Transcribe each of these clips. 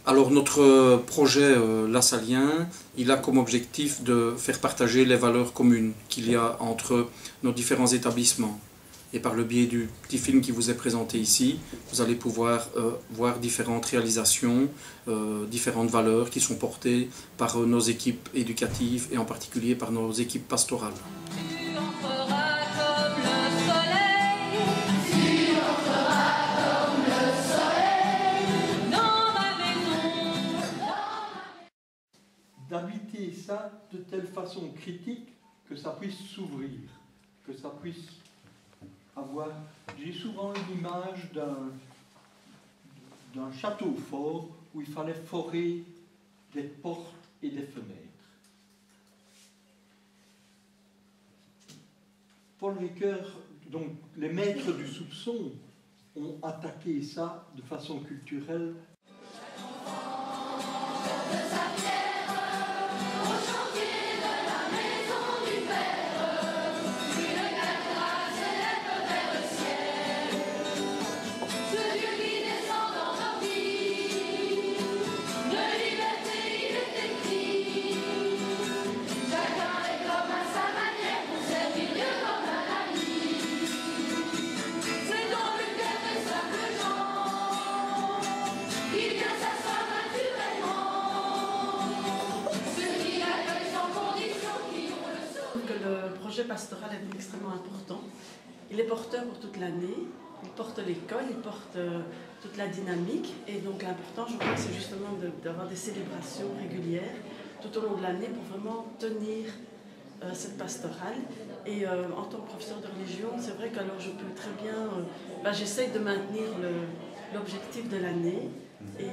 Alors notre projet lassalien, il a comme objectif de faire partager les valeurs communes qu'il y a entre nos différents établissements. Et par le biais du petit film qui vous est présenté ici, vous allez pouvoir voir différentes réalisations, différentes valeurs qui sont portées par nos équipes éducatives et en particulier par nos équipes pastorales. D'habiter ça de telle façon critique que ça puisse s'ouvrir, que ça puisse avoir... J'ai souvent eu l'image d'un château fort où il fallait forer des portes et des fenêtres. Paul Ricoeur, donc les maîtres du soupçon, ont attaqué ça de façon culturelle. Le projet pastoral est extrêmement important. Il est porteur pour toute l'année, il porte l'école, il porte toute la dynamique. Et donc l'important, je crois, c'est justement d'avoir des célébrations régulières tout au long de l'année pour vraiment tenir cette pastorale. Et en tant que professeur de religion, c'est vrai qu'alors je peux très bien... j'essaye de maintenir l'objectif de l'année et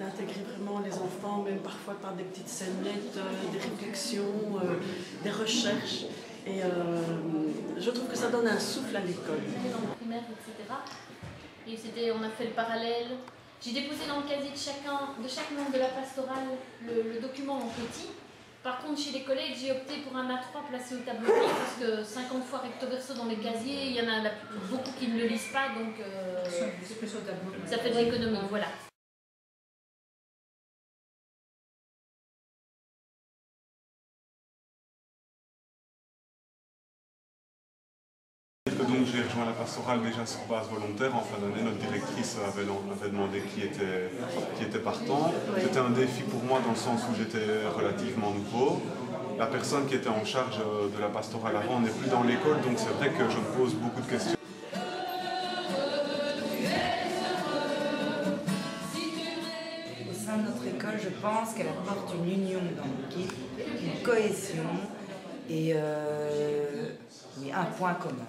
d'intégrer vraiment les enfants, même parfois par des petites scénettes, des réflexions, des recherches. Et je trouve que ça donne un souffle à l'école. Dans le primaire, etc. Et on a fait le parallèle. J'ai déposé dans le casier de chaque membre de la pastorale le document en petit. Par contre, chez les collègues, j'ai opté pour un A3 placé au tableau blanc parce que 50 fois recto verso dans les casiers, il y en a beaucoup qui ne le lisent pas, donc ça fait de l'économie, voilà. Donc j'ai rejoint la pastorale déjà sur base volontaire. En fin d'année, notre directrice avait demandé qui était partant. C'était un défi pour moi dans le sens où j'étais relativement nouveau. La personne qui était en charge de la pastorale avant n'est plus dans l'école, donc c'est vrai que je me pose beaucoup de questions. Au sein de notre école, je pense qu'elle apporte une union dans l'équipe, une cohésion et un point commun.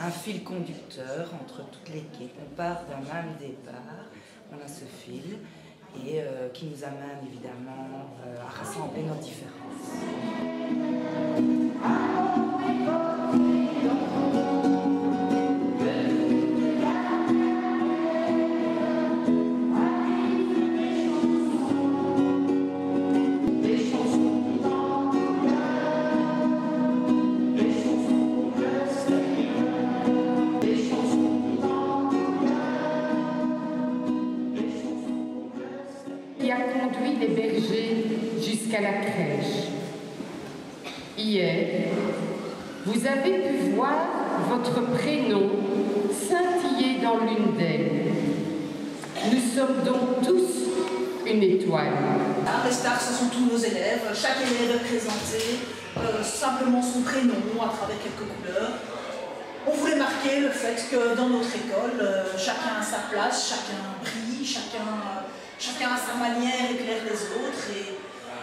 Un fil conducteur entre toute l'équipe. On part d'un même départ, on a ce fil et qui nous amène évidemment à rassembler nos différences. Qui a conduit les bergers jusqu'à la crèche. Hier, vous avez pu voir votre prénom scintiller dans l'une d'elles. Nous sommes donc tous une étoile. Les stars, ce sont tous nos élèves. Chaque élève est présenté, simplement son prénom à travers quelques couleurs. On voulait marquer le fait que dans notre école, chacun a sa place, chacun brille, chacun à sa manière éclaire les autres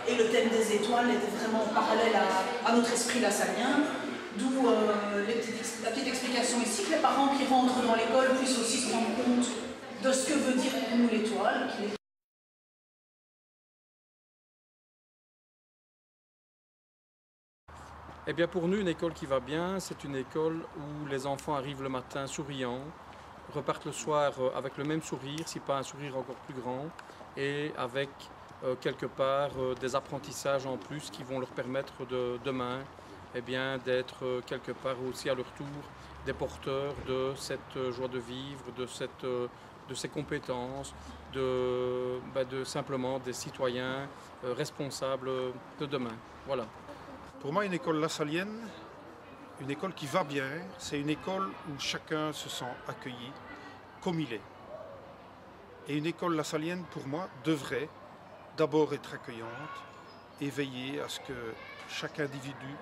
et le thème des étoiles était vraiment parallèle à notre esprit lassalien, d'où la petite explication ici, que les parents qui rentrent dans l'école puissent aussi se rendre compte de ce que veut dire pour nous l'étoile. Eh bien pour nous, une école qui va bien, c'est une école où les enfants arrivent le matin souriants, repartent le soir avec le même sourire, si pas un sourire encore plus grand, et avec quelque part des apprentissages en plus qui vont leur permettre demain d'être quelque part aussi à leur tour des porteurs de cette joie de vivre, de cette de ses compétences, de simplement des citoyens responsables de demain. Voilà. Pour moi, une école lassalienne, une école qui va bien, c'est une école où chacun se sent accueilli comme il est. Et une école lassalienne, pour moi, devrait d'abord être accueillante et veiller à ce que chaque individu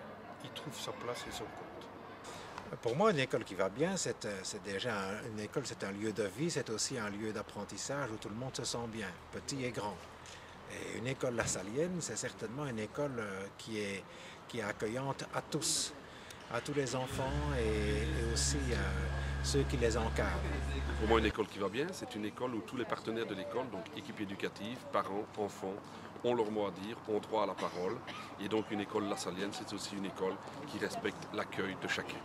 y trouve sa place et son compte. Pour moi, une école qui va bien, c'est déjà une école, c'est un lieu de vie, c'est aussi un lieu d'apprentissage où tout le monde se sent bien, petit et grand. Et une école lassalienne, c'est certainement une école qui est accueillante à tous les enfants et aussi ceux qui les encadrent. Pour moi, une école qui va bien, c'est une école où tous les partenaires de l'école, donc équipe éducative, parents, enfants, ont leur mot à dire, ont droit à la parole. Et donc une école lassalienne, c'est aussi une école qui respecte l'accueil de chacun.